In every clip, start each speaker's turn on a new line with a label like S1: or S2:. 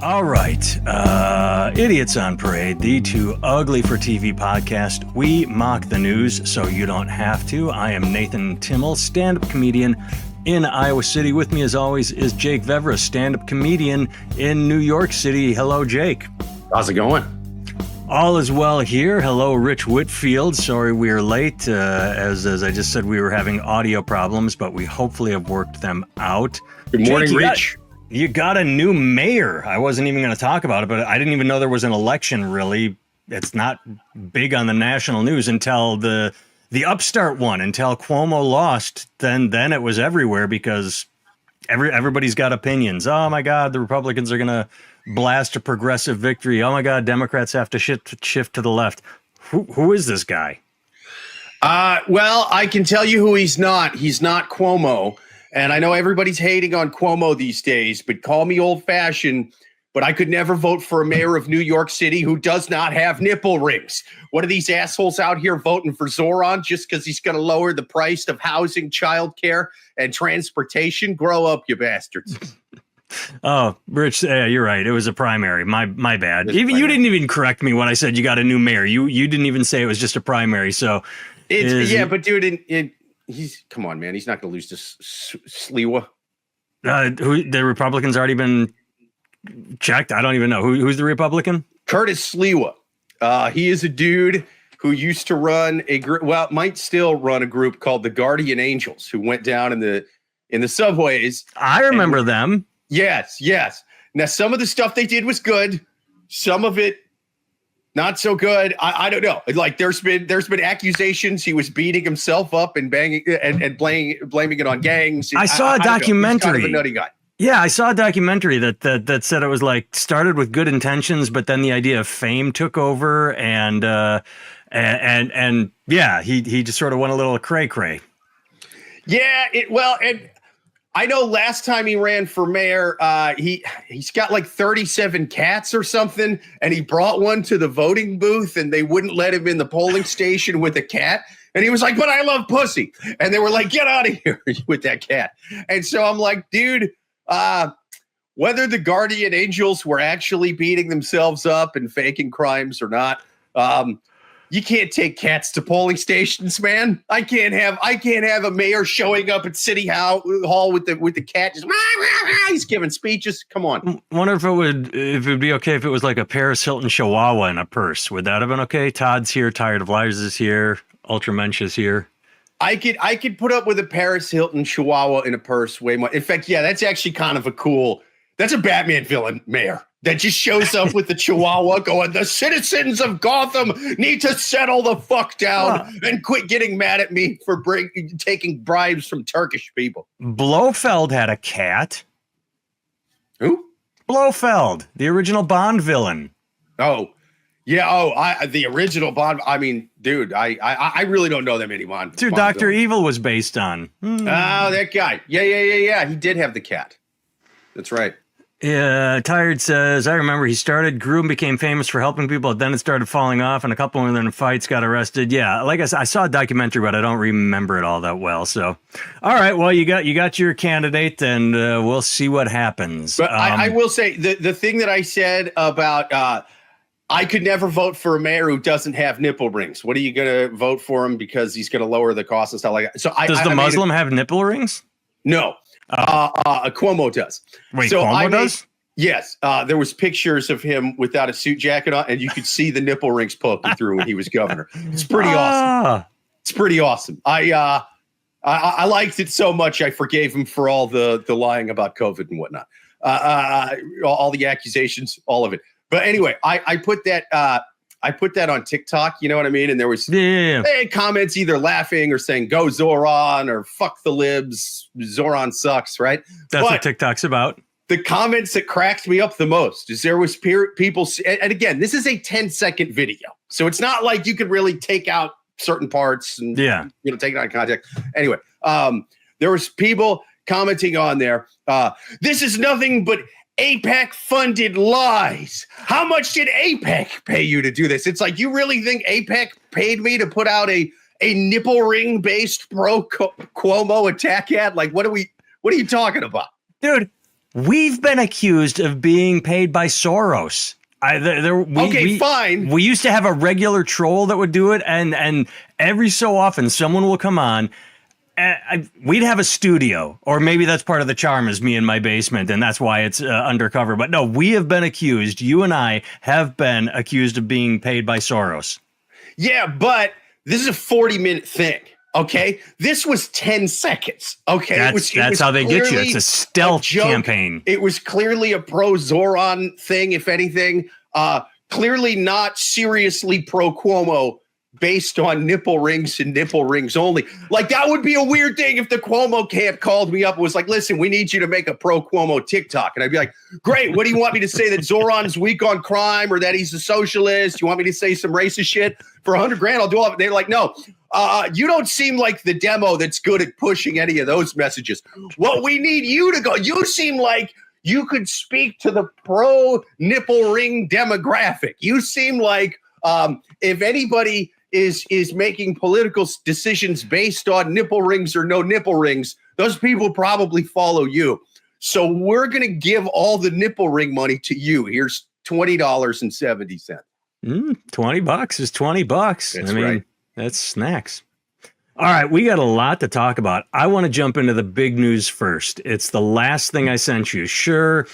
S1: All right. Idiots on Parade, the Too Ugly for TV podcast. We mock the news so you don't have to. I am Nathan Timmel, stand-up comedian in Iowa City. With me, as always, is Jake Vevra, stand-up comedian in New York City. Hello, Jake.
S2: How's it going?
S1: All is well here. Hello, Rich Whitfield. Sorry we are late. As I just said, we were having audio problems, but we hopefully have worked them out.
S2: Good morning,
S1: Jake,
S2: Rich.
S1: You got a new mayor. I wasn't even going to talk about it, but I didn't even know there was an election, really. It's not big on the national news until the upstart one, until Cuomo lost. Then it was everywhere because everybody's got opinions. Oh, my God, the Republicans are going to blast a progressive victory. Oh, my God, Democrats have to shift to the left. Who is this guy?
S2: Well, I can tell you who he's not. He's not Cuomo. And I know everybody's hating on Cuomo these days, but call me old-fashioned, but I could never vote for a mayor of New York City who does not have nipple rings. What are these assholes out here voting for Zohran just because he's going to lower the price of housing, childcare, and transportation? Grow up, you bastards.
S1: Oh, Rich, you're right. It was a primary. My bad. You didn't even correct me when I said you got a new mayor. You didn't even say it was just a primary. So
S2: but dude, come on, man. He's not going to lose to Sliwa.
S1: The Republicans already been checked. I don't even know who's the Republican.
S2: Curtis Sliwa. He is a dude who used to run a group. Well, might still run a group called the Guardian Angels, who went down in the subways.
S1: I remember them.
S2: Yes. Now, some of the stuff they did was good. Some of it not so good. I don't know. Like there's been accusations he was beating himself up and banging and blaming it on gangs.
S1: I saw a documentary.
S2: He's kind of a nutty guy.
S1: Yeah, I saw a documentary that said it was like started with good intentions, but then the idea of fame took over, and yeah, he just sort of went a little cray.
S2: Yeah, and I know last time he ran for mayor, he's got like 37 cats or something, and he brought one to the voting booth, and they wouldn't let him in the polling station with a cat. And he was like, "But I love pussy," and they were like, "Get out of here with that cat." And so I'm like, dude, whether the Guardian Angels were actually beating themselves up and faking crimes or not, you can't take cats to polling stations, man. I can't have a mayor showing up at City Hall with the cat just he's giving speeches. Come on.
S1: Wonder if it would be okay if it was like a Paris Hilton Chihuahua in a purse. Would that have been okay? Todd's here, Tired of Liars is here, Ultramensch is here.
S2: I could put up with a Paris Hilton Chihuahua in a purse way more. In fact, yeah, that's actually kind of that's a Batman villain mayor that just shows up with the Chihuahua going, "The citizens of Gotham need to settle the fuck down and quit getting mad at me for taking bribes from Turkish people."
S1: Blofeld had a cat.
S2: Who?
S1: Blofeld, the original Bond villain.
S2: Oh, yeah. The original Bond. I mean, dude, I really don't know that many Bond.
S1: Dude, Dr. Evil was based on.
S2: Oh, that guy. Yeah. He did have the cat. That's right.
S1: Yeah, Tired says, I remember he grew and became famous for helping people. Then it started falling off, and a couple of them in fights got arrested. Yeah, like I said, I saw a documentary, but I don't remember it all that well. So, all right, well, you got your candidate, and we'll see what happens.
S2: But I will say the thing that I said about I could never vote for a mayor who doesn't have nipple rings. What are you going to vote for him because he's going to lower the cost and stuff like that? So
S1: does the Muslim have nipple rings?
S2: No. Cuomo does.
S1: Wait, so Cuomo does?
S2: Yes. There was pictures of him without a suit jacket on, and you could see the nipple rings poking through when he was governor. It's pretty awesome. It's pretty awesome. I liked it so much I forgave him for all the lying about COVID and whatnot. All the accusations, all of it. But anyway, I put that on TikTok, you know what I mean? And there was comments either laughing or saying, "Go Zohran," or "Fuck the libs, Zohran sucks," right?
S1: That's what TikTok's about.
S2: The comments that cracked me up the most is there was people, and again, this is a 10-second video. So it's not like you could really take out certain parts and take it out of context. Anyway, there was people commenting on there. This is nothing but AIPAC-funded lies. How much did AIPAC pay you to do this? It's like, you really think AIPAC paid me to put out a nipple ring-based pro-Cuomo attack ad? Like, what are you talking about?
S1: Dude, We've been accused of being paid by Soros.
S2: Fine.
S1: We used to have a regular troll that would do it, and every so often someone will come on. We'd have a studio, or maybe that's part of the charm is me in my basement, and that's why it's undercover. But no, we have been accused. You and I have been accused of being paid by Soros.
S2: Yeah, but this is a 40-minute thing. Okay, this was 10 seconds. Okay,
S1: that's how they get you. It's a stealth campaign.
S2: It was clearly a pro-Zohran thing, if anything. Clearly not seriously pro-Cuomo, based on nipple rings and nipple rings only. Like, that would be a weird thing if the Cuomo camp called me up and was like, listen, we need you to make a pro-Cuomo TikTok. And I'd be like, great, what do you want me to say, that Zohran's weak on crime or that he's a socialist? You want me to say some racist shit? For $100,000, I'll do all of it. They're like, no, you don't seem like the demo that's good at pushing any of those messages. What we need you to go, you seem like you could speak to the pro-nipple ring demographic. You seem like if anybody is making political decisions based on nipple rings or no nipple rings, those people probably follow you. So we're going to give all the nipple ring money to you. Here's $20.70.
S1: $20 is $20.
S2: That's right.
S1: That's snacks. All right, we got a lot to talk about. I want to jump into the big news first. It's the last thing I sent you. Sure,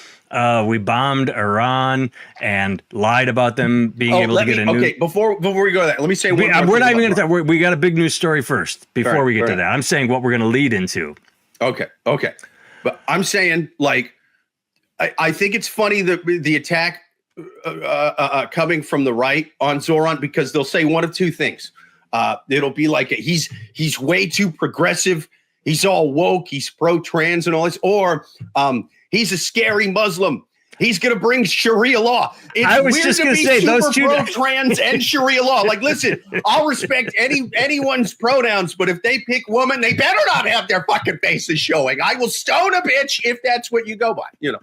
S1: we bombed Iran and lied about them being able to get a new...
S2: Okay, before we go to that, let me say one more
S1: we're
S2: thing
S1: not even going to talk. We got a big news story first before we get to that. I'm saying what we're going to lead into.
S2: Okay. But I'm saying, like, I think it's funny that the attack coming from the right on Zohran, because they'll say one of two things. It'll be like he's way too progressive. He's all woke. He's pro-trans and all this. Or he's a scary Muslim. He's going to bring Sharia law. It's
S1: I was just going to say those two
S2: pro-trans and Sharia law. Like, listen, I'll respect anyone's pronouns, but if they pick woman, they better not have their fucking faces showing. I will stone a bitch if that's what you go by. You know.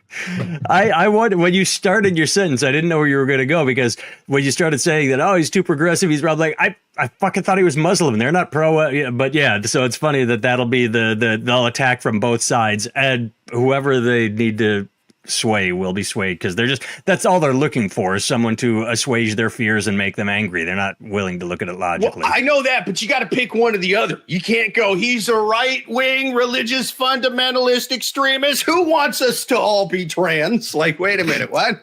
S1: I wanted, when you started your sentence, I didn't know where you were going to go, because when you started saying that, oh, he's too progressive, he's probably like, I fucking thought he was Muslim. They're not pro, but yeah. So it's funny that'll be they'll attack from both sides, and whoever they need to sway will be swayed, because that's all they're looking for, is someone to assuage their fears and make them angry. They're not willing to look at it logically.
S2: Well, I know that, but you got to pick one or the other. You can't go, he's a right-wing religious fundamentalist extremist. Who wants us to all be trans? Like, wait a minute, what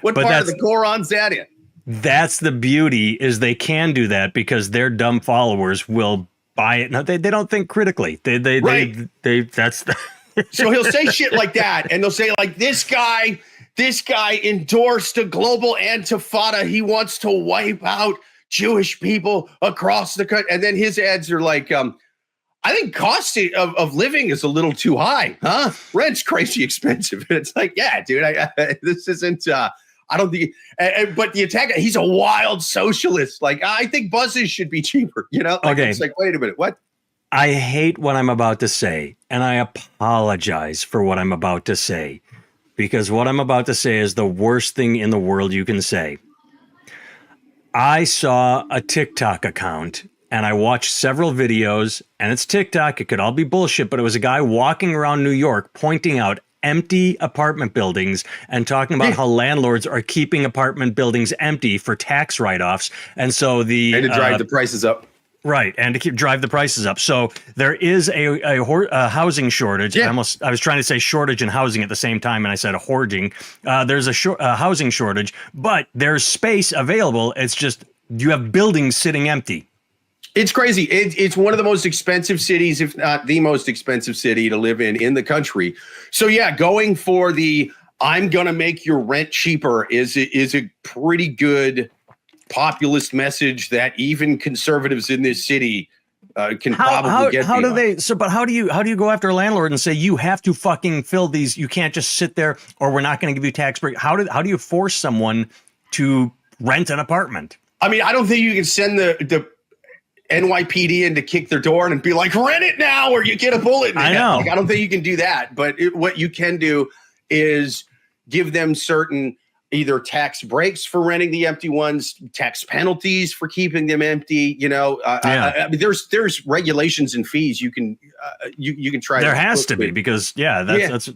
S2: part of the Quran's that in?
S1: That's the beauty, is they can do that because their dumb followers will buy it. No, they don't think critically. They that's the
S2: So he'll say shit like that, and they'll say, like, this guy endorsed a global intifada. He wants to wipe out Jewish people across the country. And then his ads are like, I think cost of living is a little too high, huh? Rent's crazy expensive. And it's like, yeah, dude, this isn't, I don't think, but the attack, he's a wild socialist. Like, I think buses should be cheaper, you know? Like,
S1: okay.
S2: It's like, wait a minute, what?
S1: I hate what I'm about to say, and I apologize for what I'm about to say, because what I'm about to say is the worst thing in the world you can say. I saw a TikTok account, and I watched several videos, and it's TikTok. It could all be bullshit, but it was a guy walking around New York pointing out empty apartment buildings and talking about how landlords are keeping apartment buildings empty for tax write-offs. And so
S2: to drive the prices up.
S1: Right, and to drive the prices up. So there is a housing shortage.
S2: Yeah.
S1: I was trying to say shortage and housing at the same time, and I said hoarding. There's a housing shortage, but there's space available. It's just you have buildings sitting empty.
S2: It's crazy. It's one of the most expensive cities, if not the most expensive city to live in the country. So yeah, going for the I'm going to make your rent cheaper is a pretty good populist message that even conservatives in this city can probably get.
S1: How do they? So, but how do you go after a landlord and say you have to fucking fill these? You can't just sit there, or we're not going to give you tax break. How do you force someone to rent an apartment? I
S2: mean, I don't think you can send the NYPD in to kick their door and be like, rent it now, or you get a bullet in the head.
S1: Know.
S2: Like, I don't think you can do that. But what you can do is give them certain either tax breaks for renting the empty ones, tax penalties for keeping them empty. You know, I mean, there's regulations and fees you can try.
S1: There has to be, because that's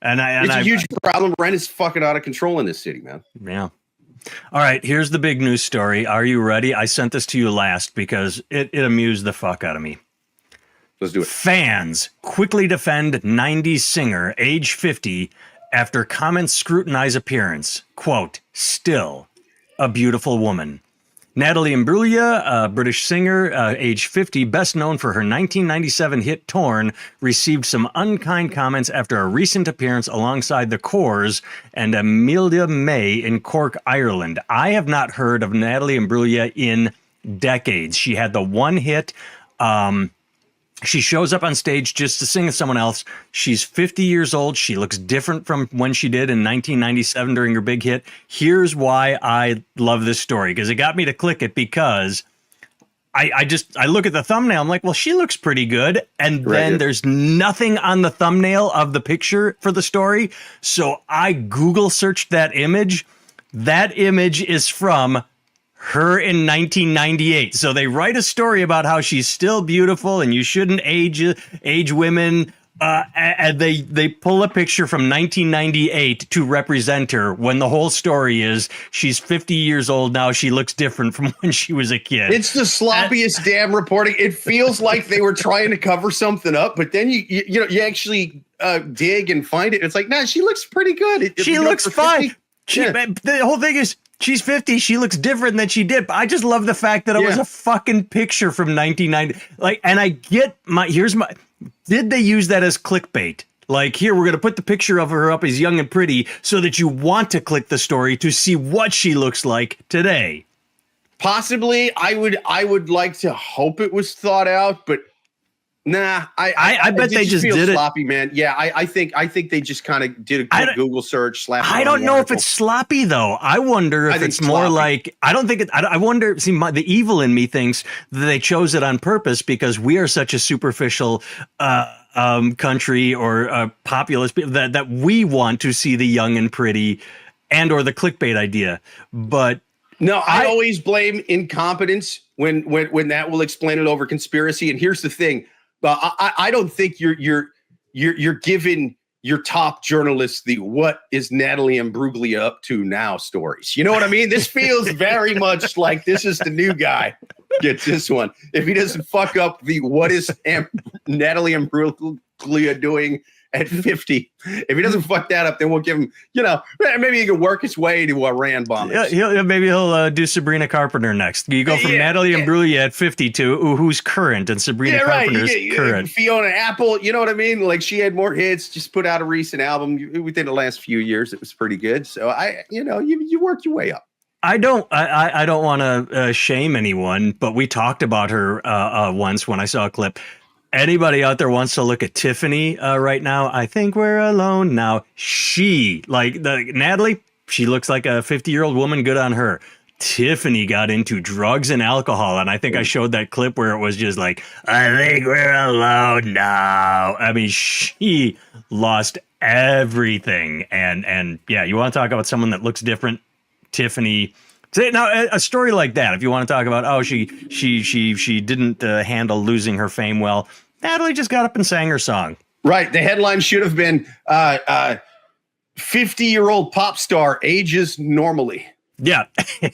S2: It's a huge problem. Rent is fucking out of control in this city, man.
S1: Yeah. All right, here's the big news story. Are you ready? I sent this to you last because it amused the fuck out of me.
S2: Let's do it.
S1: Fans quickly defend 90s singer, age 50, after comments scrutinize appearance. Quote, still a beautiful woman. Natalie Imbruglia, a British singer, age 50, best known for her 1997 hit Torn, received some unkind comments after a recent appearance alongside the Corrs and Amelia May in Cork, Ireland. I have not heard of Natalie Imbruglia in decades. She had the one hit. She shows up on stage just to sing with someone else. She's 50 years old. She looks different from when she did in 1997 during her big hit. Here's why I love this story, because it got me to click it, because I look at the thumbnail. I'm like, well, she looks pretty good. And then there's nothing on the thumbnail of the picture for the story. So I Google searched that image. That image is from her in 1998. So they write a story about how she's still beautiful and you shouldn't age women. And they pull a picture from 1998 to represent her, when the whole story is she's 50 years old now. She looks different from when she was a kid.
S2: It's the sloppiest damn reporting. It feels like they were trying to cover something up, but then you actually dig and find it. It's like, nah, she looks pretty good.
S1: She looks fine. The whole thing is, she's 50. She looks different than she did. But I just love the fact that it was a fucking picture from 1990. Like, and I get did they use that as clickbait? Like, here, we're going to put the picture of her up as young and pretty so that you want to click the story to see what she looks like today.
S2: Possibly. I would like to hope it was thought out, but nah,
S1: I bet they just did
S2: sloppy, man. Yeah, I think they just kind of did a quick Google search.
S1: I don't know if it's sloppy though. I wonder if it's more like, I don't think it. I wonder. See, the evil in me thinks that they chose it on purpose because we are such a superficial country or populous that we want to see the young and pretty, and or the clickbait idea. But
S2: no, I always blame incompetence when that will explain it over conspiracy. And here's the thing. I don't think you're giving your top journalists the "what is Natalie Imbruglia up to now" stories. You know what I mean? This feels very much like this is the new guy gets this one. If he doesn't fuck up the "what is Natalie Imbruglia doing at 50," if he doesn't fuck that up, then we'll give him, maybe he can work his way to Iran bombers.
S1: Maybe he'll do Sabrina Carpenter next. You go from Natalie Imbruglia at 50 to who's current, and Sabrina Carpenter's current.
S2: Fiona Apple, you know what I mean? Like, she had more hits, just put out a recent album within the last few years. It was pretty good. So you work your way up.
S1: I don't want to shame anyone, but we talked about her once when I saw a clip. Anybody out there wants to look at Tiffany right now? I think we're alone now. Natalie, she looks like a 50-year-old woman. Good on her. Tiffany got into drugs and alcohol, and I think I showed that clip where it was just like, I think we're alone now. I mean, she lost everything. And yeah, you want to talk about someone that looks different? Tiffany. Now, a story like that, if you want to talk about, she didn't handle losing her fame well, Natalie just got up and sang her song.
S2: Right. The headline should have been 50-year-old pop star ages normally.
S1: Yeah,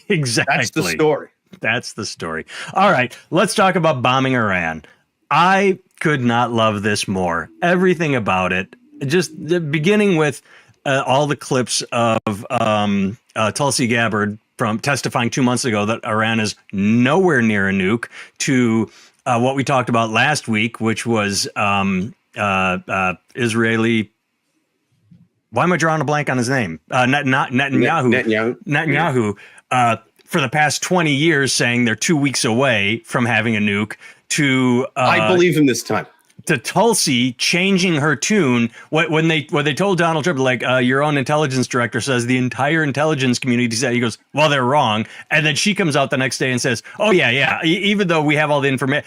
S1: exactly.
S2: That's the story.
S1: That's the story. All right, let's talk about bombing Iran. I could not love this more. Everything about it, just beginning with all the clips of Tulsi Gabbard from testifying 2 months ago that Iran is nowhere near a nuke, to what we talked about last week, which was Israeli. Why am I drawing a blank on his name? Netanyahu. Netanyahu. For the past 20 years, saying they're 2 weeks away from having a nuke. To
S2: I believe him this time.
S1: To Tulsi changing her tune when they told Donald Trump, like, your own intelligence director says the entire intelligence community said, he goes, well, they're wrong. And then she comes out the next day and says, oh, yeah. Even though we have all the information,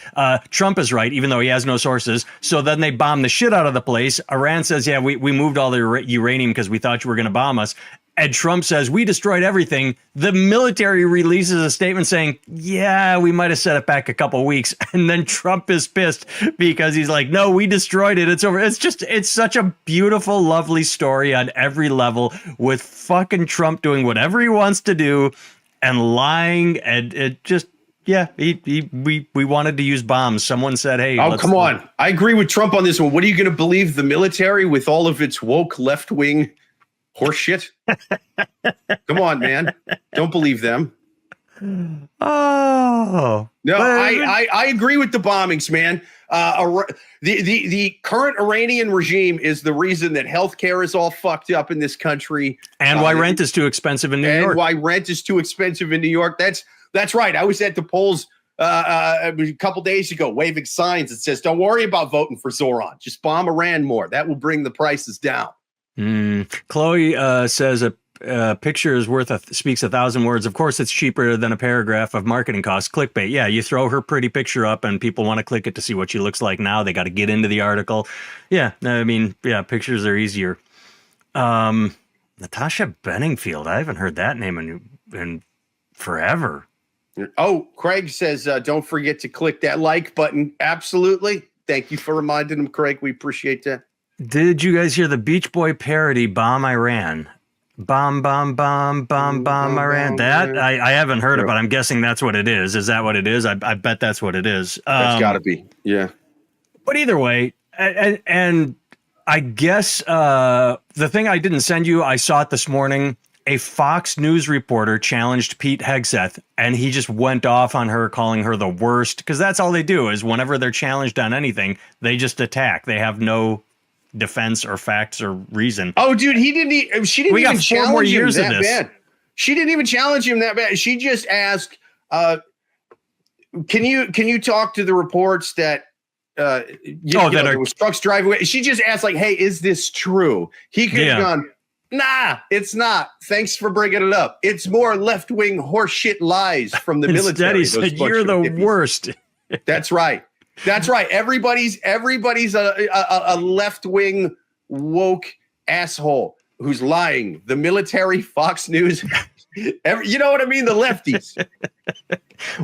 S1: Trump is right, even though he has no sources. So then they bomb the shit out of the place. Iran says, yeah, we moved all the uranium because we thought you were going to bomb us. and Trump says, we destroyed everything, the military releases a statement saying, yeah, we might have set it back a couple weeks. And then Trump is pissed because he's like, no, we destroyed it. It's over. It's such a beautiful, lovely story on every level with fucking Trump doing whatever he wants to do and lying. And it just, yeah, we wanted to use bombs. Someone said, hey.
S2: Oh, come on. I agree with Trump on this one. What are you going to believe the military with all of its woke left-wing horseshit? Come on, man. Don't believe them.
S1: Oh.
S2: No, I agree with the bombings, man. The current Iranian regime is the reason that healthcare is all fucked up in this country.
S1: And why rent is too expensive in New York.
S2: And why rent is too expensive in New York. That's right. I was at the polls a couple days ago waving signs that says, don't worry about voting for Zohran. Just bomb Iran more. That will bring the prices down.
S1: Chloe says a picture is speaks 1,000 words. Of course, it's cheaper than a paragraph of marketing costs. Clickbait. Yeah, you throw her pretty picture up and people want to click it to see what she looks like now. They got to get into the article. Yeah, I mean, yeah, pictures are easier. Natasha Benningfield. I haven't heard that name in forever.
S2: Oh, Craig says, don't forget to click that like button. Absolutely. Thank you for reminding him, Craig. We appreciate that.
S1: Did you guys hear the Beach Boy parody, Bomb Iran? Bomb, bomb, bomb, bomb, bomb, Iran. That I haven't heard it, but I'm guessing that's what it is. Is that what it is? I bet that's what it is.
S2: That's got to be. Yeah.
S1: But either way, and I guess the thing I didn't send you, I saw it this morning. A Fox News reporter challenged Pete Hegseth, and he just went off on her, calling her the worst, because that's all they do is whenever they're challenged on anything, they just attack. They have no defense or facts or reason.
S2: Oh, dude, she didn't
S1: we
S2: even
S1: got 4 more
S2: challenge him
S1: years of
S2: that
S1: this.
S2: bad. She didn't even challenge him that bad. She just asked, can you talk to the reports that there was trucks driving away? She just asked, like, hey, is this true? He could have gone, nah, it's not. Thanks for bringing it up. It's more left-wing horseshit lies from the military.
S1: Instead, he said, you're the worst.
S2: That's right. That's right. Everybody's a left-wing woke asshole who's lying. The military, Fox News, you know what I mean? The lefties.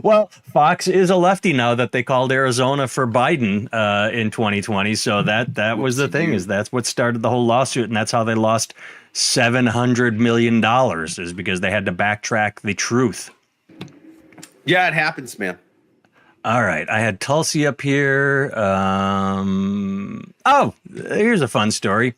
S1: Well, Fox is a lefty now that they called Arizona for Biden in 2020. So that was the thing, is that's what started the whole lawsuit. And that's how they lost $700 million, is because they had to backtrack the truth.
S2: Yeah, it happens, man.
S1: All right. I had Tulsi up here. Here's a fun story.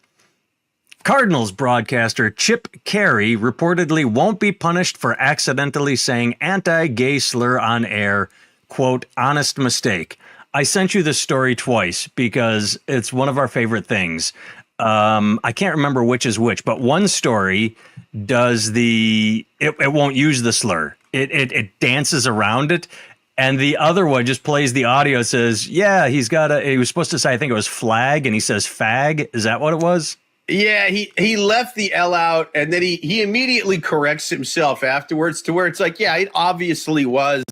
S1: Cardinals broadcaster Chip Caray reportedly won't be punished for accidentally saying anti-gay slur on air. Quote, honest mistake. I sent you this story twice because it's one of our favorite things. I can't remember which is which, but one story does it won't use the slur. It dances around it. And the other one just plays the audio, says, yeah, he was supposed to say, I think it was flag, and he says fag. Is that what it was?
S2: Yeah, he left the L out, and then he immediately corrects himself afterwards to where it's like, yeah, it obviously was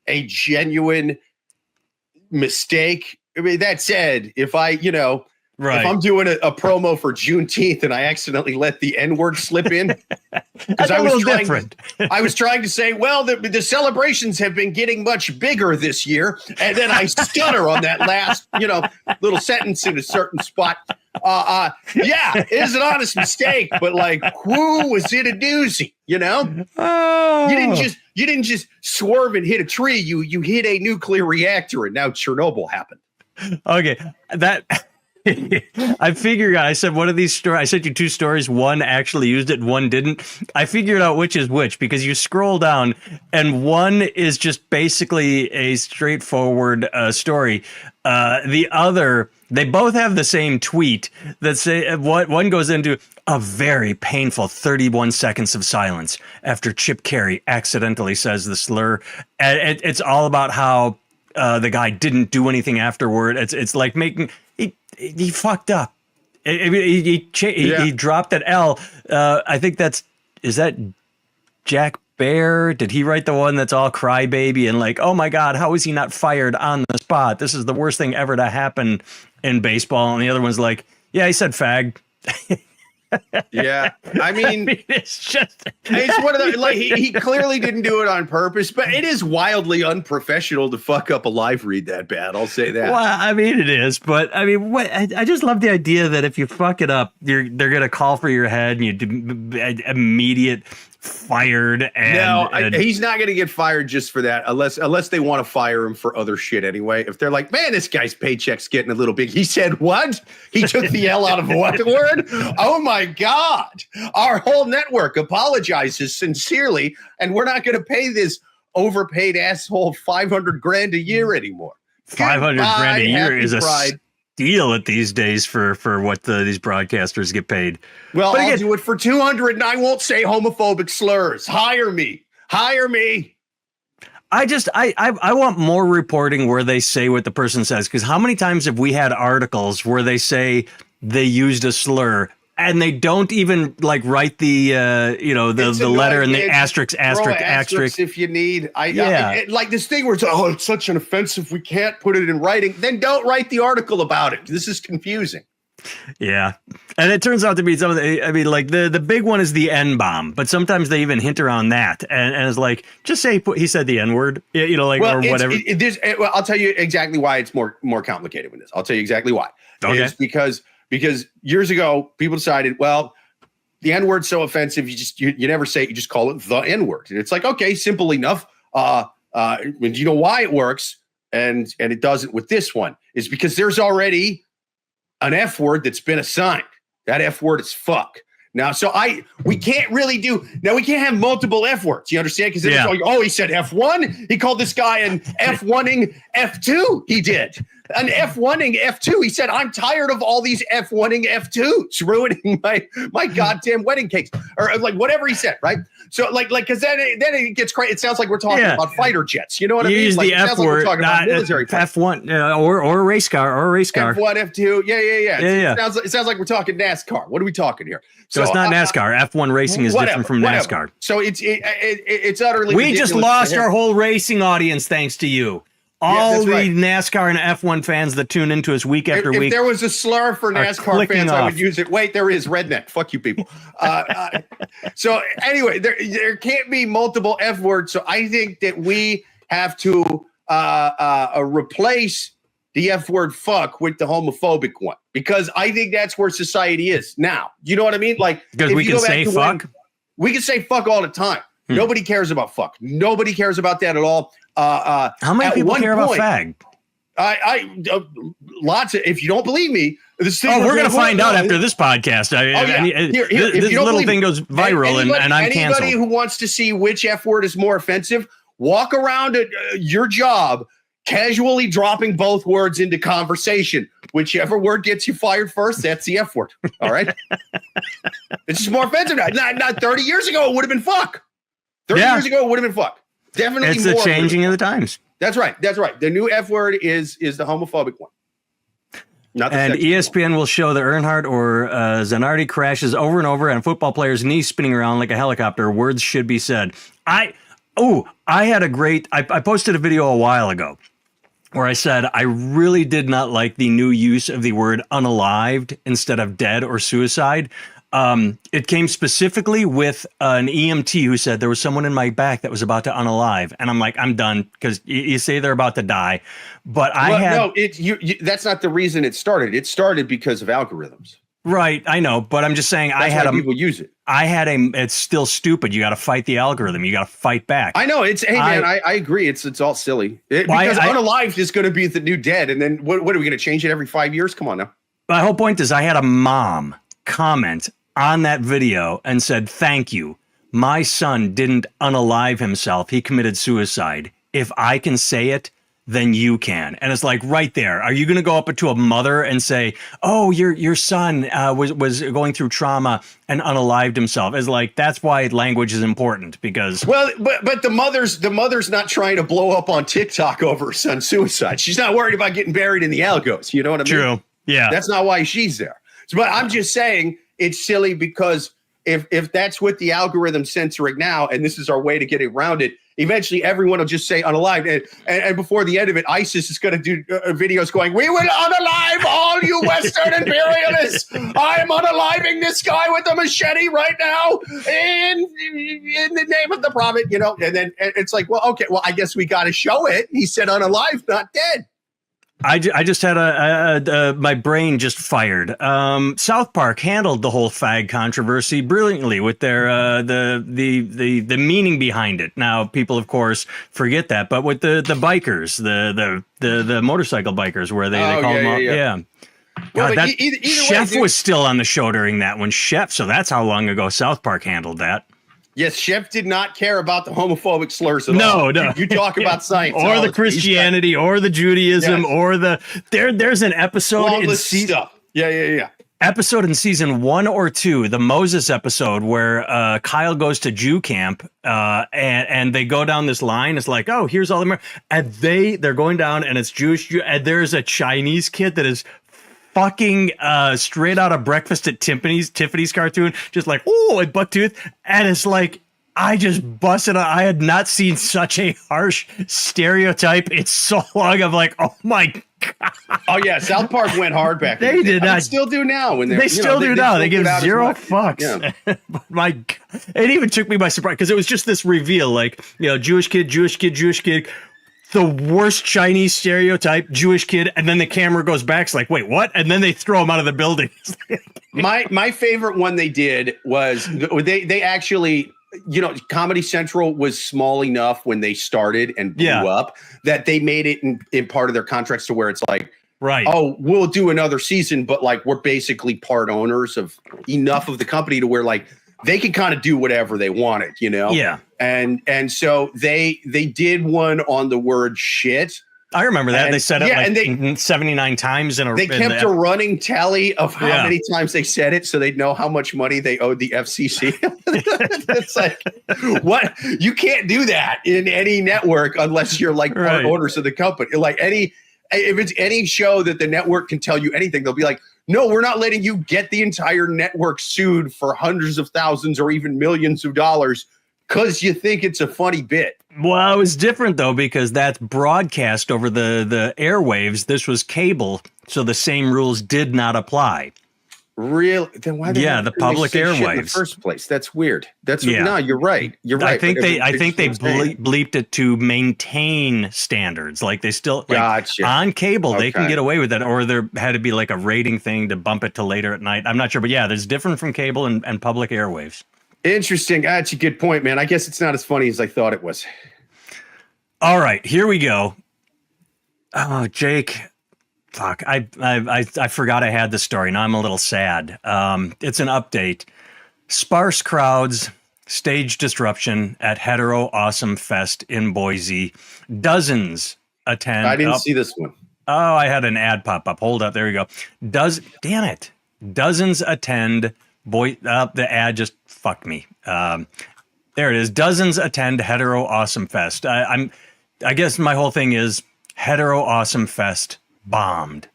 S2: a genuine mistake. I mean, that said, if if I'm doing a promo for Juneteenth and I accidentally let the N-word slip in, because I was trying to say, well, the celebrations have been getting much bigger this year, and then I stutter on that last, little sentence in a certain spot. Yeah, it is an honest mistake, but like, who was it a doozy?
S1: Oh.
S2: You didn't just swerve and hit a tree. You hit a nuclear reactor, and now Chernobyl happened.
S1: Okay, I figured out. I said one of these stories. I sent you 2 stories. One actually used it, and one didn't. I figured out which is which because you scroll down, and one is just basically a straightforward story. The other, they both have the same tweet that say what one goes into a very painful 31 seconds of silence after Chip Caray accidentally says the slur. And it's all about how the guy didn't do anything afterward. It's like making. He fucked up. He dropped that L. I think is that Jack Bear? Did he write the one that's all crybaby and like, oh my God, how is he not fired on the spot? This is the worst thing ever to happen in baseball. And the other one's like, yeah, he said fag.
S2: Yeah, I mean,
S1: it's
S2: one of the like he clearly didn't do it on purpose, but it is wildly unprofessional to fuck up a live read that bad. I'll say that.
S1: Well, I mean, it is, but I mean, I just love the idea that if you fuck it up, they're gonna call for your head and you immediate fired. And
S2: he's not gonna get fired just for that, unless they want to fire him for other shit anyway. If they're like, man, this guy's paycheck's getting a little big. He said what? He took the L out of what word? Oh my God! Our whole network apologizes sincerely, and we're not gonna pay this overpaid asshole $500,000 a year anymore.
S1: 500 grand a year is a
S2: pride.
S1: steal at these days for what these broadcasters get paid.
S2: Well, I'll do it for 200 and I won't say homophobic slurs. Hire me.
S1: I want more reporting where they say what the person says, because how many times have we had articles where they say they used a slur and they don't even like write the the letter and the asterisk
S2: if you need. Like this thing where it's such an offensive, we can't put it in writing. Then don't write the article about it. This is confusing.
S1: Yeah, and it turns out to be some of the. I mean, like the big one is the N bomb, but sometimes they even hint around that, and it's like just say he said the N word, or whatever.
S2: I'll tell you exactly why it's more complicated with this. I'll tell you exactly why.
S1: Okay.
S2: It's because years ago people decided, well, the N word's so offensive, you never say it, you just call it the N word, and it's like, okay, simple enough. Do you know why it works, and it doesn't with this one is because there's already an F word that's been assigned. That F word is fuck. Now, we can't have multiple F words. You understand? Because it's like, he said F1. He called this guy an F1ing F2. He did an F1ing F2. He said, I'm tired of all these F1ing F2s ruining my goddamn wedding cakes, or like whatever he said, right? So because then it gets crazy. It sounds like we're talking about fighter jets. You know what I mean?
S1: Use the F word,
S2: like not military
S1: F1 or a race car
S2: F1, F2. Yeah. It sounds like we're talking NASCAR. What are we talking here?
S1: So it's not NASCAR. F1 racing is different from NASCAR.
S2: So it's utterly.
S1: We just lost our whole racing audience thanks to you. All the NASCAR and F1 fans that tune into us week after week.
S2: If there was a slur for NASCAR fans, I would use it. Wait, there is redneck. Fuck you people. So anyway, there can't be multiple F words. So I think that we have to replace the F word fuck with the homophobic one, because I think that's where society is now. You know what I mean? Like,
S1: because we can say fuck.
S2: We can say fuck all the time. Nobody cares about fuck. Nobody cares about that at all.
S1: How many people care about fag?
S2: Lots of. If you don't believe me,
S1: we're going to find out after this podcast. This little thing goes viral, and I'm canceled.
S2: Anybody who wants to see which F word is more offensive, walk around at your job, casually dropping both words into conversation. Whichever word gets you fired first, that's the F word. All right. It's just more offensive now. Not 30 years ago, it would have been fuck. 30 years ago, it would have been fuck. Definitely.
S1: It's the changing of the times.
S2: That's right. The new F word is the homophobic one.
S1: And ESPN will show the Earnhardt or Zanardi crashes over and over, and football players' knees spinning around like a helicopter. Words should be said. I posted a video a while ago where I said I really did not like the new use of the word unalived instead of dead or suicide. It came specifically with an EMT who said there was someone in my back that was about to unalive, and I'm like, I'm done, because you say they're about to die, but
S2: that's not the reason it started. It started because of algorithms.
S1: Right, I know, but I'm just saying
S2: people use it.
S1: It's still stupid. You got to fight the algorithm. You got to fight back.
S2: I know. I agree. It's all silly. Because unalived is going to be the new dead, and then what are we going to change it every 5 years? Come on now.
S1: My whole point is I had a mom comment on that video and said, thank you. My son didn't unalive himself. He committed suicide. If I can say it, then you can. And it's like right there. Are you going to go up to a mother and say, oh, your son was going through trauma and unalived himself? It's like, that's why language is important, because.
S2: Well, but the mother's not trying to blow up on TikTok over her son's suicide. She's not worried about getting buried in the algos. You know what I mean?
S1: True. Yeah.
S2: That's not why she's there. But I'm just saying, it's silly, because if that's what the algorithm's censoring now, and this is our way to get around it, eventually everyone will just say unalived. And before the end of it, ISIS is going to do videos going, "We will unalive all you Western imperialists. I am unaliving this guy with a machete right now in the name of the prophet," you know. And then it's like, well, okay, well, I guess we got to show it. He said unalive, not dead.
S1: I just had my brain just fired. South Park handled the whole fag controversy brilliantly with their the meaning behind it. Now people, of course, forget that, but with the bikers, the motorcycle bikers, where they call them up, yeah.
S2: Well,
S1: God,
S2: either
S1: Chef
S2: way,
S1: was still on the show during that one. Chef, so that's how long ago South Park handled that.
S2: Yes, Chef did not care about the homophobic slurs at all.
S1: No.
S2: You talk about science.
S1: Or the Christianity, or the Judaism, or there's an episode in
S2: stuff. Yeah.
S1: Episode in season 1 or 2, the Moses episode, where Kyle goes to Jew camp and they go down this line. It's like, oh, here's all the and they're going down, and it's Jewish, and there's a Chinese kid that is fucking straight out of Breakfast at Tiffany's cartoon, just like, oh, and bucktooth, and it's like, I just busted. I had not seen such a harsh stereotype in so long. I'm like, oh my god. Oh
S2: yeah, South Park went hard back.
S1: They did not.
S2: Still do now. When
S1: they still do now. They give zero fucks.
S2: Yeah.
S1: My god. It even took me by surprise because it was just this reveal, like, you know, Jewish kid. The worst Chinese stereotype, Jewish kid, and then the camera goes back. It's like, wait, what? And then they throw him out of the building.
S2: my favorite one they did was they actually, you know, Comedy Central was small enough when they started and blew up that they made it in part of their contracts to where it's like,
S1: right,
S2: oh, we'll do another season, but like we're basically part owners of enough of the company to where like they could kind of do whatever they wanted, you know?
S1: Yeah.
S2: And so they did one on the word shit.
S1: I remember that.
S2: And,
S1: they said it like 79 times in a row.
S2: They kept a running tally of how many times they said it so they'd know how much money they owed the FCC. It's like, what? You can't do that in any network unless you're like part owners of the company. Like if it's any show that the network can tell you anything, they'll be like, no, we're not letting you get the entire network sued for hundreds of thousands or even millions of dollars because you think it's a funny bit.
S1: Well, it was different, though, because that's broadcast over the airwaves. This was cable, so the same rules did not apply.
S2: Really? Then why?
S1: The public airwaves
S2: in the first place. That's weird. No, you're right. You're right.
S1: I think they bleeped it to maintain standards. Like they still on cable, they can get away with it, or there had to be like a rating thing to bump it to later at night. I'm not sure, but yeah, there's different from cable and public airwaves. Interesting.
S2: That's a good point, man. I guess it's not as funny as I thought it was.
S1: All right, here we go. Oh, Jake. Fuck, I forgot I had the story. Now I'm a little sad. It's an update. Sparse crowds, stage disruption at Hetero Awesome Fest in Boise. Dozens attend.
S2: I didn't see this one.
S1: Oh, I had an ad pop up. Hold up. There you go. Damn it. Dozens attend. The ad just fucked me. There it is. Dozens attend Hetero Awesome Fest. I guess my whole thing is Hetero Awesome Fest bombed.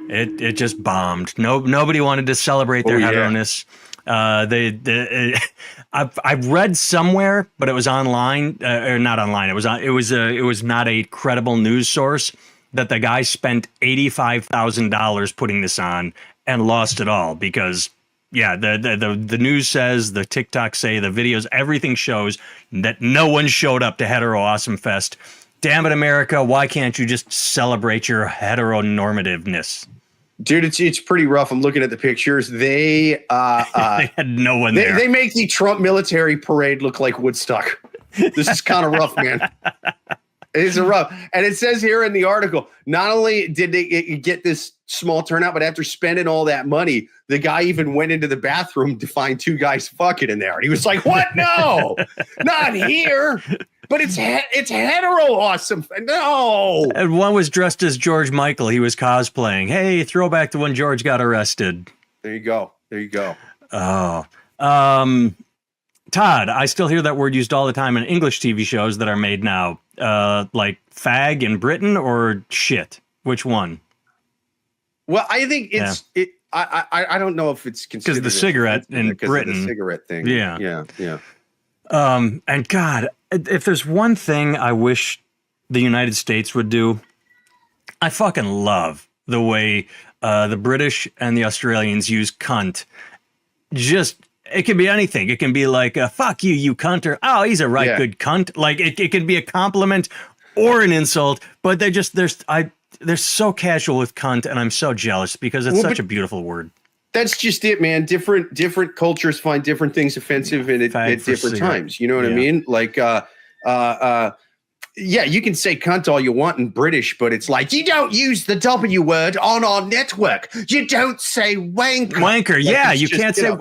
S1: It just bombed. Nobody wanted to celebrate their hetero-ness. I've read somewhere, but it was online or not online. It was not a credible news source that the guy spent $85,000 putting this on and lost it all because the news says, the TikTok say, the videos, everything shows that no one showed up to Hetero Awesome Fest. Damn it, America! Why can't you just celebrate your heteronormativeness?
S2: Dude, it's pretty rough. I'm looking at the pictures. They
S1: they had no one there.
S2: They make the Trump military parade look like Woodstock. This is kind of rough, man. It's rough. And it says here in the article, not only did they get this small turnout, but after spending all that money, the guy even went into the bathroom to find two guys fucking in there. And he was like, what? No, not here. But it's Hetero Awesome. No.
S1: And one was dressed as George Michael. He was cosplaying. Hey, throwback to when George got arrested.
S2: There you go.
S1: Oh. Todd, I still hear that word used all the time in English TV shows that are made now. Like fag in Britain or shit? Which one?
S2: Well, I think it's I don't know if it's considered
S1: because the cigarette in Britain,
S2: the cigarette thing.
S1: Yeah. And God, if there's one thing I wish the United States would do, I fucking love the way the British and the Australians use cunt. Just, it can be anything. It can be like, fuck you, you cunt, or, oh, he's a right good cunt. Like, it can be a compliment or an insult, but they're so casual with cunt, and I'm so jealous because it's such a beautiful word. That's
S2: just it, man. Different cultures find different things offensive at different times. You know what I mean? Like, yeah, you can say cunt all you want in British, but it's like, you don't use the W word on our network. You don't say wanker.
S1: Wanker, like, yeah, you can't say.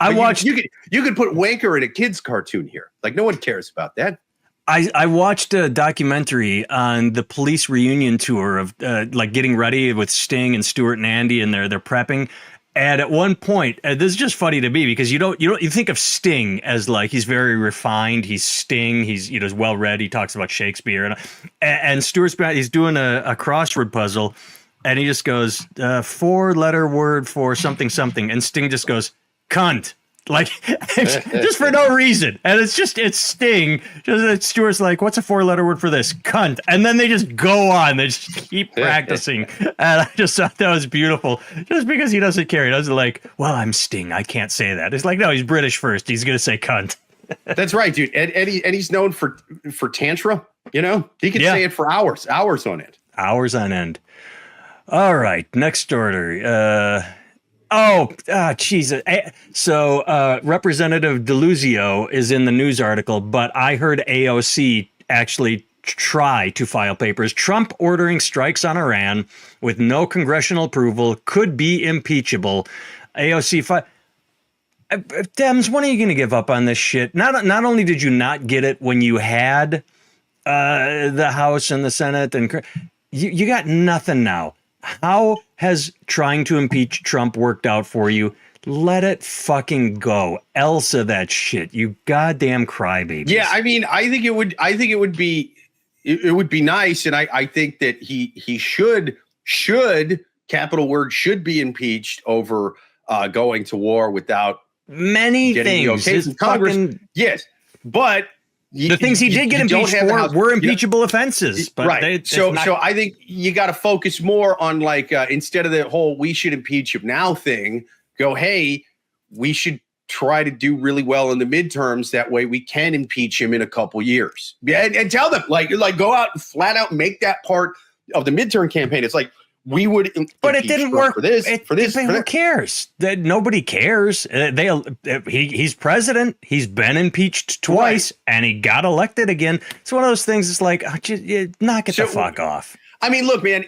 S1: I watched.
S2: You could put wanker in a kid's cartoon here. Like, no one cares about that.
S1: I watched a documentary on the police reunion tour of like getting ready with Sting and Stuart and Andy, and they're prepping. And at one point, this is just funny to me because you think of Sting as like he's very refined. He's Sting. He's well read. He talks about Shakespeare and Stuart's he's doing a crossword puzzle, and he just goes 4-letter word for something, and Sting just goes cunt. Like, just for no reason. And it's Sting. Stuart's like, what's a 4-letter word for this? Cunt. And then they just go on. They just keep practicing. And I just thought that was beautiful. Just because he doesn't care. He doesn't like, well, I'm Sting. I can't say that. It's like, no, he's British first. He's going to say cunt.
S2: That's right, dude. And he's known for tantra. He can say it for hours on end.
S1: Hours on end. All right. Next order. Jesus. So Representative Deluzio is in the news article, but I heard AOC actually try to file papers. Trump ordering strikes on Iran with no congressional approval could be impeachable. AOC Dems, when are you going to give up on this shit? Not only did you not get it when you had the House and the Senate, and you got nothing now. How has trying to impeach Trump worked out for you? Let it fucking go. Elsa that shit. You goddamn crybaby.
S2: Yeah, I mean, I think it would be nice, and I think that he should capital word should be impeached over going to war without
S1: many things.
S2: Okay from Congress. Yes, but
S1: the things he did get impeached for were impeachable offenses. But
S2: right. So I think you got to focus more on like instead of the whole "we should impeach him now" thing. Go, hey, we should try to do really well in the midterms. That way, we can impeach him in a couple years. And tell them like go out and flat out make that part of the midterm campaign. It's like. We would,
S1: but it didn't work
S2: for this.
S1: Who cares? That nobody cares. He's president. He's been impeached twice, and he got elected again. It's one of those things. It's like, knock it the fuck off.
S2: I mean, look, man.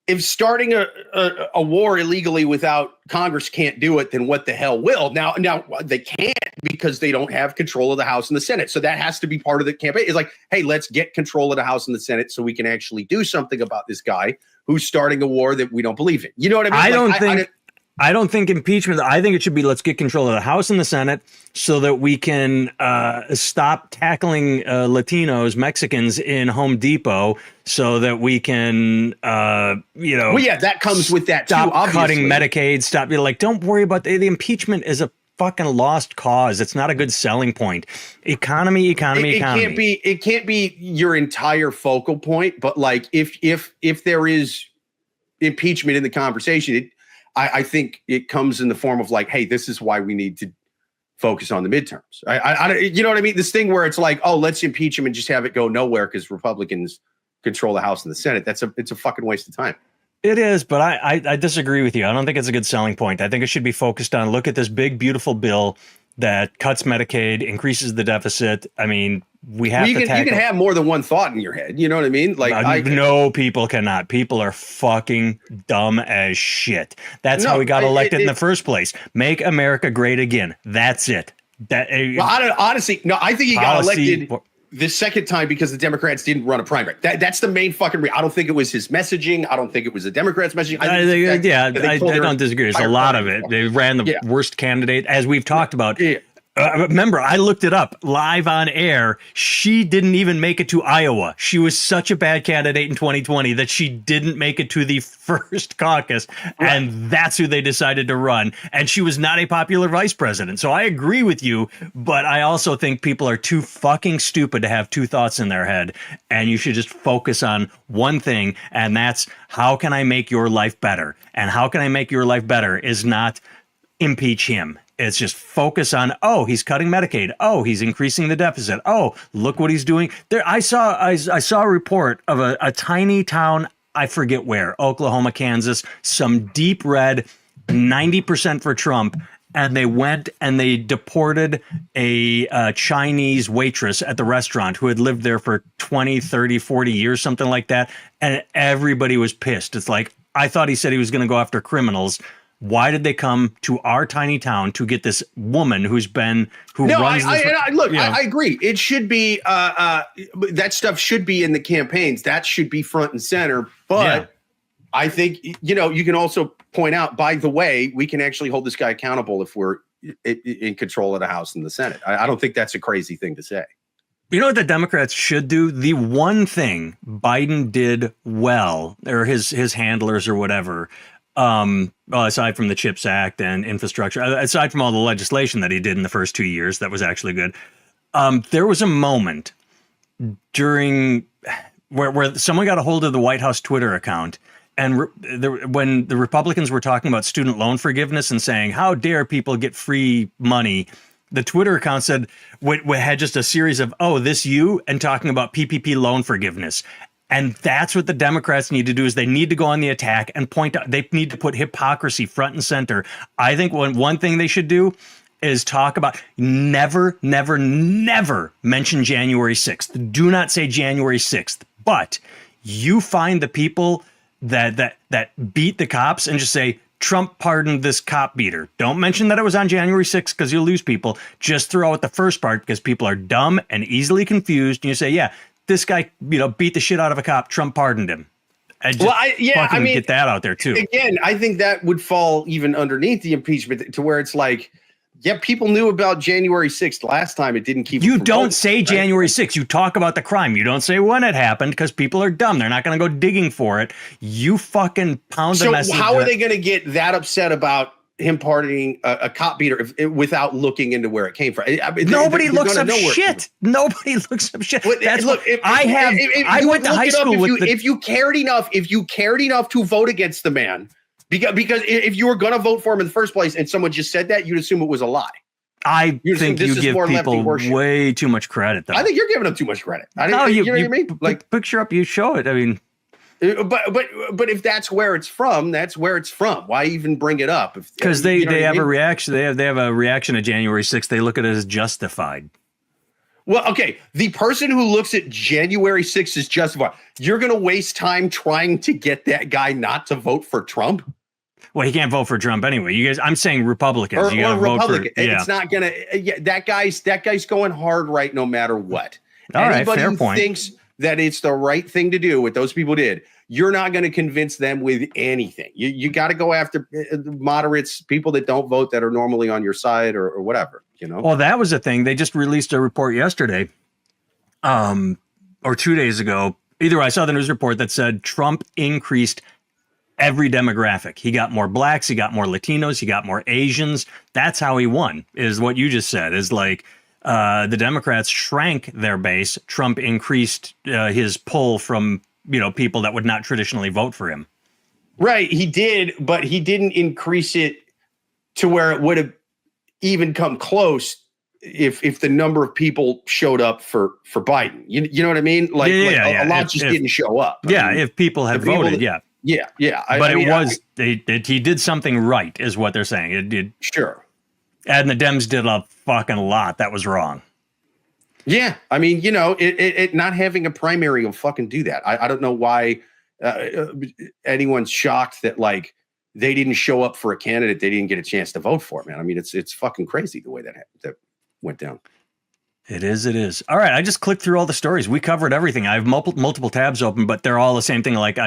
S2: If starting a war illegally without Congress can't do it, then what the hell will? Now they can't because they don't have control of the House and the Senate. So that has to be part of the campaign. It's like, hey, let's get control of the House and the Senate so we can actually do something about this guy who's starting a war that we don't believe in. You know what I mean?
S1: I don't think impeachment. I think it should be let's get control of the House and the Senate so that we can stop tackling Latinos, Mexicans in Home Depot, so that we can, Well,
S2: yeah, that comes with that
S1: stop
S2: too. Obviously.
S1: Cutting Medicaid. Stop. Don't worry about the impeachment is a fucking lost cause. It's not a good selling point. Economy. It
S2: can't be your entire focal point. But like, if there is impeachment in the conversation, I think it comes in the form of like, hey, this is why we need to focus on the midterms. You know what I mean? This thing where it's like, oh, let's impeach him and just have it go nowhere because Republicans control the House and the Senate. It's a fucking waste of time.
S1: It is, but I disagree with you. I don't think it's a good selling point. I think it should be focused on look at this big, beautiful bill that cuts Medicaid, increases the deficit. I mean, we have to tackle. You
S2: can have more than one thought in your head. You know what I mean? Like,
S1: no, people cannot. People are fucking dumb as shit. That's how we got elected in the first place. Make America great again. That's it.
S2: Honestly, no. I think he got elected the second time because the Democrats didn't run a primary. That's the main fucking reason. I don't think it was his messaging. I don't think it was the Democrats' messaging.
S1: I don't disagree. There's a lot of it. They ran the worst candidate, as we've talked about.
S2: Yeah.
S1: Remember, I looked it up live on air. She didn't even make it to Iowa. She was such a bad candidate in 2020 that she didn't make it to the first caucus. Right. And that's who they decided to run. And she was not a popular vice president. So I agree with you, but I also think people are too fucking stupid to have two thoughts in their head. And you should just focus on one thing. And that's, how can I make your life better? And how can I make your life better is not impeach him. It's just focus on, oh, he's cutting Medicaid. Oh, he's increasing the deficit. Oh, look what he's doing. There, I saw a report of a tiny town, I forget where, Oklahoma, Kansas, some deep red, 90% for Trump. And they went and they deported a Chinese waitress at the restaurant who had lived there for 20, 30, 40 years, something like that. And everybody was pissed. It's like, I thought he said he was going to go after criminals. Why did they come to our tiny town to get this woman who runs this?
S2: I agree. It should be that stuff should be in the campaigns. That should be front and center. But I think, you can also point out, by the way, we can actually hold this guy accountable if we're in control of the House and the Senate. I don't think that's a crazy thing to say.
S1: You know what the Democrats should do? The one thing Biden did well, or his handlers or whatever, aside from the CHIPS Act and infrastructure, aside from all the legislation that he did in the first 2 years, that was actually good. There was a moment during where someone got a hold of the White House Twitter account, and when the Republicans were talking about student loan forgiveness and saying, how dare people get free money, the Twitter account said, had just a series of, oh, this you, and talking about PPP loan forgiveness. And that's what the Democrats need to do, is they need to go on the attack and point out, they need to put hypocrisy front and center. I think one thing they should do is talk about, never mention January 6th. Do not say January 6th, but you find the people that beat the cops and just say, Trump pardoned this cop beater. Don't mention that it was on January 6th because you'll lose people. Just throw out the first part because people are dumb and easily confused. And you say, yeah, this guy, beat the shit out of a cop. Trump pardoned him. Get that out there too.
S2: Again, I think that would fall even underneath the impeachment, to where it's like, yeah, people knew about January 6th last time. It didn't keep.
S1: You don't say right? January 6th. You talk about the crime. You don't say when it happened because people are dumb. They're not going to go digging for it. You fucking pound the message.
S2: So how are they going to get that upset about him pardoning a cop beater without looking into where it came from?
S1: Nobody looks up shit. Nobody looks up shit.
S2: That's look. I went to high school with. If you cared enough to vote against the man, because if you were going to vote for him in the first place and someone just said that, you'd assume it was a lie.
S1: I think you give people way too much credit, though.
S2: I think you're giving them too much credit. You know what I mean? Like,
S1: picture up, you show it. I mean.
S2: But if that's where it's from, that's where it's from. Why even bring it up?
S1: Because they have a reaction. They have a reaction to January 6th. They look at it as justified.
S2: Well, okay. The person who looks at January 6th as justified, you're going to waste time trying to get that guy not to vote for Trump?
S1: Well, he can't vote for Trump anyway. You guys, I'm saying Republicans.
S2: Or Republican. It's not going to. Yeah, that guy's going hard right no matter what. Anybody who thinks that it's the right thing to do, what those people did, you're not going to convince them with anything. You got to go after moderates, people that don't vote, that are normally on your side or whatever, Well,
S1: that was a thing. They just released a report yesterday, or 2 days ago. Either way, I saw the news report that said Trump increased every demographic. He got more blacks, he got more Latinos, he got more Asians. That's how he won, is what you just said, is like, the Democrats shrank their base. Trump increased his pull from, people that would not traditionally vote for him.
S2: Right. He did, but he didn't increase it to where it would have even come close if the number of people showed up for Biden. You know what I mean? A lot didn't show up.
S1: If people had voted,
S2: Yeah.
S1: He did something right, is what they're saying. It did.
S2: Sure.
S1: And the Dems did a fucking lot that was wrong.
S2: Yeah. I mean, it not having a primary will fucking do that. I don't know why anyone's shocked that, like, they didn't show up for a candidate they didn't get a chance to vote for, man. I mean, it's fucking crazy the way that went down.
S1: It is. It is. All right. I just clicked through all the stories. We covered everything. I have multiple tabs open, but they're all the same thing. Like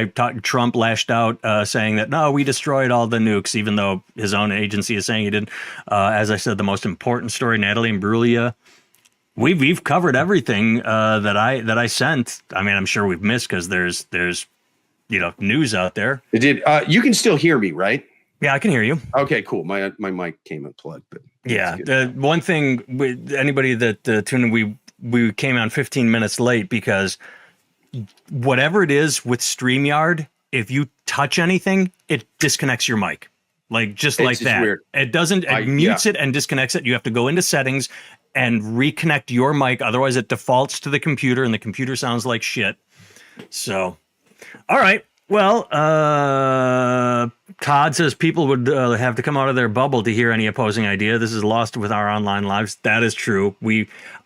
S1: Trump lashed out saying that, no, we destroyed all the nukes, even though his own agency is saying he didn't. As I said, the most important story, Natalie Imbruglia. We've covered everything that I sent. I mean, I'm sure we've missed because there's news out there.
S2: It did. You can still hear me, right?
S1: Yeah, I can hear you.
S2: Okay, cool. My mic came unplugged, but
S1: yeah. The one thing with anybody that tuned in, we came on 15 minutes late because whatever it is with StreamYard, if you touch anything, it disconnects your mic. Like just like that. Weird. It doesn't. It mutes it and disconnects it. You have to go into settings and reconnect your mic. Otherwise, it defaults to the computer, and the computer sounds like shit. So, all right. Well, Todd says people would have to come out of their bubble to hear any opposing idea. This is lost with our online lives. That is true.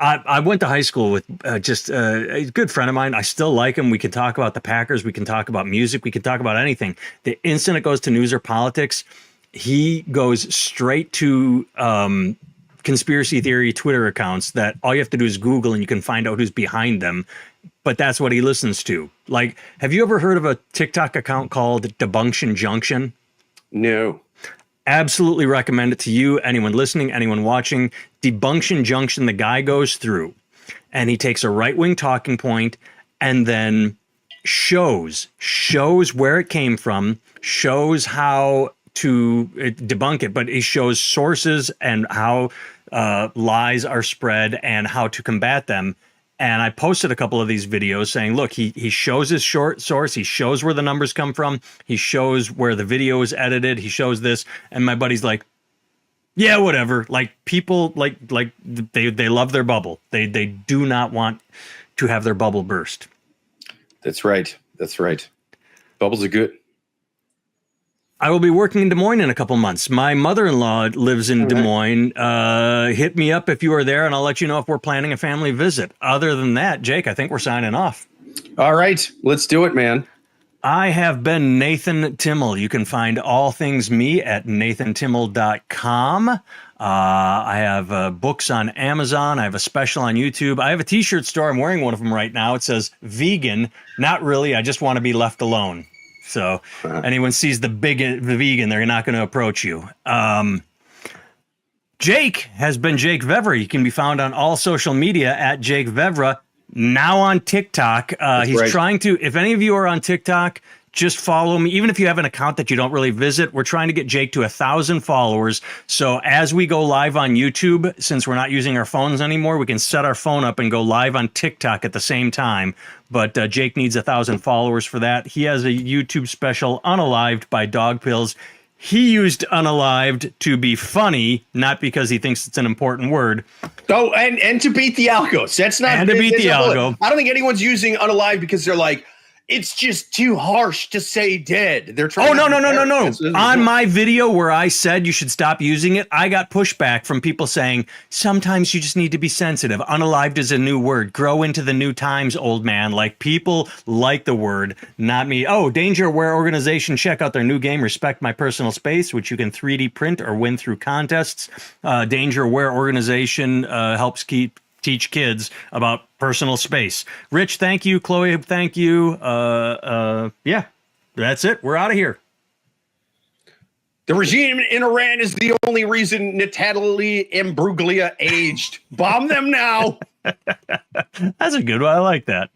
S1: I went to high school with just a good friend of mine. I still like him. We can talk about the Packers. We can talk about music. We can talk about anything. The instant it goes to news or politics, he goes straight to conspiracy theory Twitter accounts that all you have to do is Google and you can find out who's behind them. But that's what he listens to. Like, have you ever heard of a TikTok account called Debunction Junction?
S2: No.
S1: Absolutely recommend it to you, anyone listening, anyone watching. Debunction Junction, the guy goes through and he takes a right-wing talking point and then shows where it came from, shows how to debunk it, but he shows sources and how lies are spread and how to combat them. And I posted a couple of these videos saying, look, he shows his short source. He shows where the numbers come from. He shows where the video is edited. He shows this. And my buddy's like, yeah, whatever. Like people like they love their bubble. They do not want to have their bubble burst.
S2: That's right. That's right. Bubbles are good.
S1: I will be working in Des Moines in a couple months. My mother-in-law lives in Des Moines. Hit me up if you are there, and I'll let you know if we're planning a family visit. Other than that, Jake, I think we're signing off.
S2: All right. Let's do it, man.
S1: I have been Nathan Timmel. You can find all things me at nathantimmel.com. I have books on Amazon. I have a special on YouTube. I have a T-shirt store. I'm wearing one of them right now. It says vegan. Not really. I just want to be left alone. So anyone sees the vegan, they're not going to approach you. Jake has been Jake Vevra. He can be found on all social media at Jake Vevra. Now on TikTok. He's trying to, if any of you are on TikTok, just follow me. Even if you have an account that you don't really visit, we're trying to get Jake to 1,000 followers. So as we go live on YouTube, since we're not using our phones anymore, we can set our phone up and go live on TikTok at the same time. But Jake needs 1,000 followers for that. He has a YouTube special, Unalived by Dog Pills. He used unalived to be funny, not because he thinks it's an important word.
S2: Oh, and to beat the algos. That's not.
S1: And to beat the algo.
S2: I don't think anyone's using unalived because they're like, it's just too harsh to say dead. They're trying.
S1: Oh, no. On my video where I said you should stop using it, I got pushback from people saying, sometimes you just need to be sensitive. Unalived is a new word. Grow into the new times, old man. Like, people like the word, not me. Oh, Danger Aware Organization. Check out their new game, Respect My Personal Space, which you can 3D print or win through contests. Danger Aware Organization helps teach kids about personal space. Rich, thank you. Chloe, thank you. Yeah, that's it. We're out of here.
S2: The regime in Iran is the only reason Natalie Imbruglia aged. Bomb them now.
S1: That's a good one. I like that.